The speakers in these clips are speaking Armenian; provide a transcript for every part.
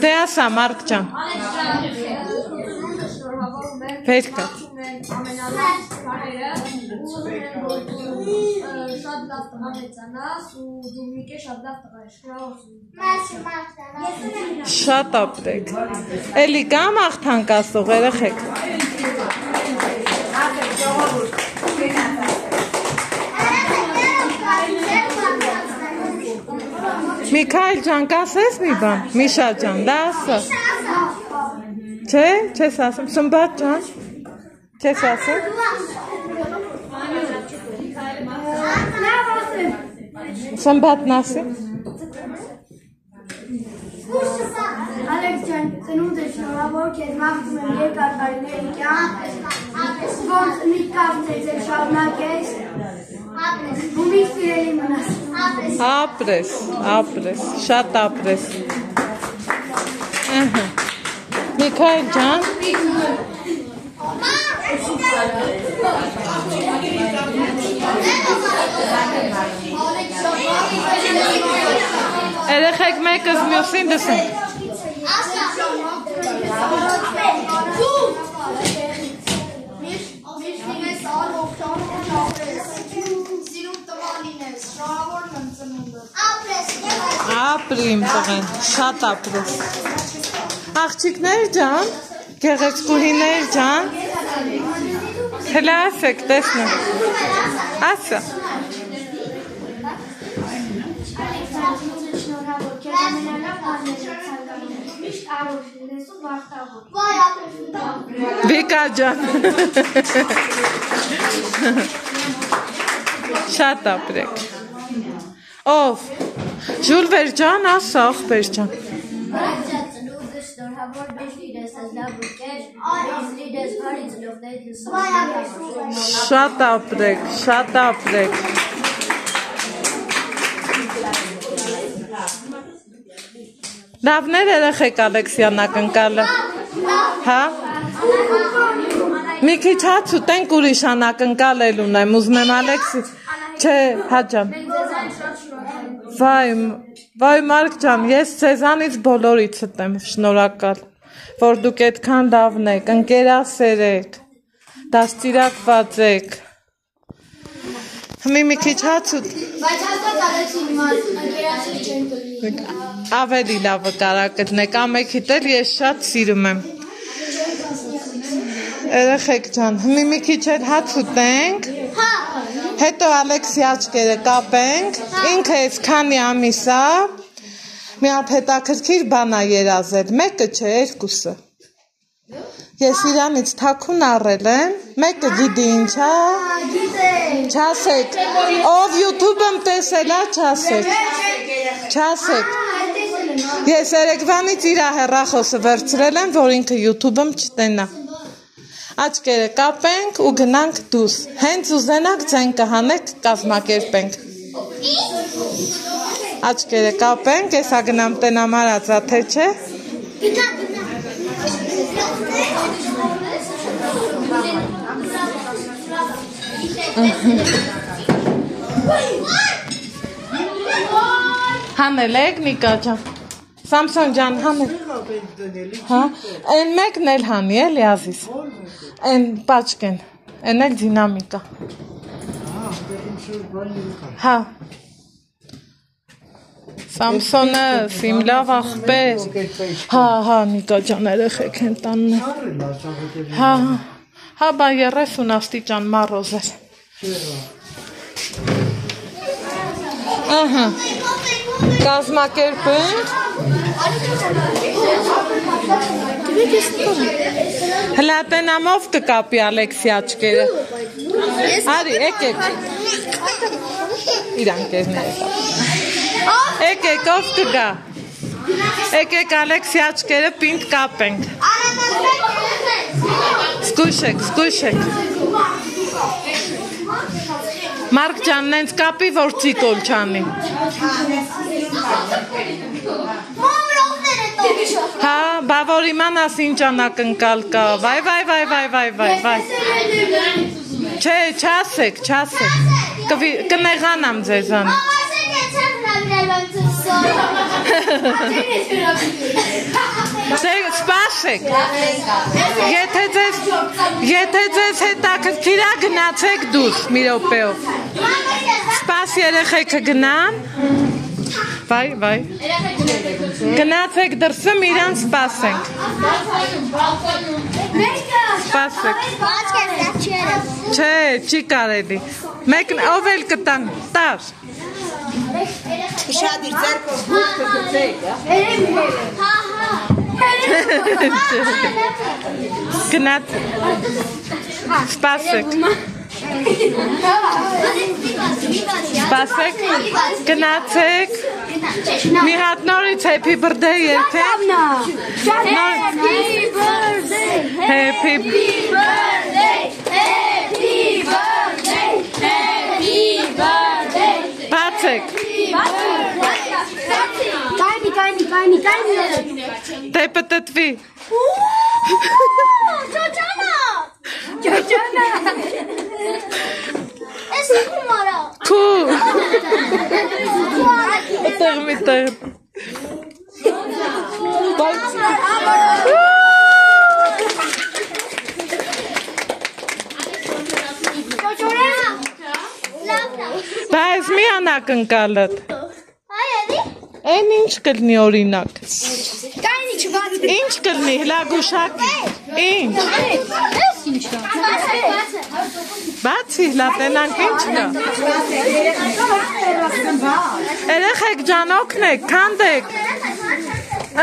դե ասա Մարկ ջան։ Վերկա։ Շատ լավ տղամեծանաս ու դու Միկե շատ լավ տղա ես, շնորհավորում։ Շատ ապրեք։ Էլի կա մաղթանք ասող երեխեք։ Միքայել ջան, կասես մի բան, Միշա ջան, դա ասա։ Չէ, չես ասում, Սմբատ ջան, չես ասում։ Սմբատն ասի։ Ալեքս ջան, ծնունդ է շնորհավոր, քեզ մաղթում եմ երկար տարիների կյանք, ոնց մի կարծես է շարունակես, ու մի սիրելի մնաս։ Ապրես, շատ ապրես։ Միքայել ջան։ Երեխեք մեկս մյուսին դսենք։ Ապրիմ տղեն, շատ ապրես։ Աղջիկներ ջան, գեղեցկուհիներ ջան, հլա ասեք, տեսնեմ, ասա։ Վիկա ջան, շատ ապրեք։ Ով, Ժուլվեր ջան, ասա, աղբեր ջան։ Շատ ապրեք, շատ ապրեք։ Լավներ երեխեք Ալեքսյան ակնկալը։ Հա։ Մի քիչ հաց ուտենք ուրիշ անակնկալ էլ ունեմ, ուզում եմ Ալեքսի։ Չէ, հա ջան։ Վայ Մարկ ջան, ես ձեզանից բոլորիցդ եմ շնորհակալ, որ դուք այդքան լավն եք, ընկերասեր եք, դաստիարակված եք։ Մի քիչ հաց ուտ։ Բայց հաստատ Ալեքսին ընկերասեր չեն կլինի։ Ավելի լավը կարա գտնեք, ամեքիդ էլ ես շատ սիրում եմ։ Երեխեք ջան, մի քիչ էլ հաց ուտենք։ Հետո Ալեքսի աչքերը կապենք, ինքը այս քանի ամիս է, մի հատ հետաքրքիր բան է երազել, մեկը չէ, երկուսը։ Ես իրանից թաքուն առել եմ, մեկը գիտի ինչ է, չասեք, ով YouTube-ում տեսել է, չասեք, ես երեկվանից իր հեռախոսը վերցրել եմ, որ ինքը YouTube-ում չտենա։ Աչքերը կապենք ու գնանք դուրս, հենց ուզենակ ձեն կհանեք, կազմակերպենք։ Աչքերը կապենք, ես ագնամ տենամ արածա, թե չէ։ Հանել եք Նիկա ջան, Սամսոն ջան հանել, են մեկն էլ հանի էլի ազիս, են պաչկեն, են էլ դինամիկա, հա, Սամսոնը իմ լավ աղբեր, հա Նիկա ջան երեխեք են տանն է, հա բա 30 աստիճան մառոզ էր, ահա, կազմակերպենք, հլատենամով կկապի Ալեքսի աչքերը, արի եկեք, իր անկերները եկեք ով կգա, եկեք Ալեքսի աչքերը պինդ կապենք, զգույշեք, Մարկ ջան նենց կապի, որ ծիկոլ չանի, հա, բա որ իմանաս ինչ անակնկալ կա, վայ, չէ, չասեք, կնեղանամ ձեզանից, Սպասեք։ Եթե ձեզ հետաքրքիր է գնացեք դուրս մի րոպեով։ Սպաս երեխեքը գնան։ Վայ։ Գնացեք դրսում իրան սպասենք։ Սպասեք։ Չէ, չի կարելի։ Մեկն ով էլ կտան, տար։ Շատ իր ձեռքով բուխ կգցեք, Գնաց, սպասեք։ Սպասեք, գնացեք։ Մի հատ նորից happy birthday երբեք։ Happy birthday։ Բացեք։ Կայնի։ Դե պտտվի։ Ճոճանա։ Ես ում արա։ Քու։ Տեղ։ Բայց մի անակնկալդ։ Այն ինչ կլնի օրինակ։ Կայնի չբաց։ Ինչ կլնի հլագուշակի։ Ինչ։ Բացի հլատենանք ինչ կա։ Երեխեք ջան օգնեք, քանդեք։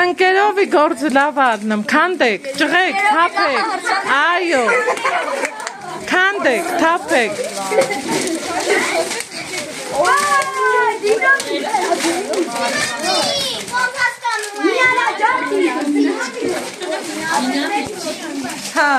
Ընկերովի գործը լավ արնեմ, քանդեք, ջղեք, թափեք։ Այո։ Քանդեք, թափեք։ Հա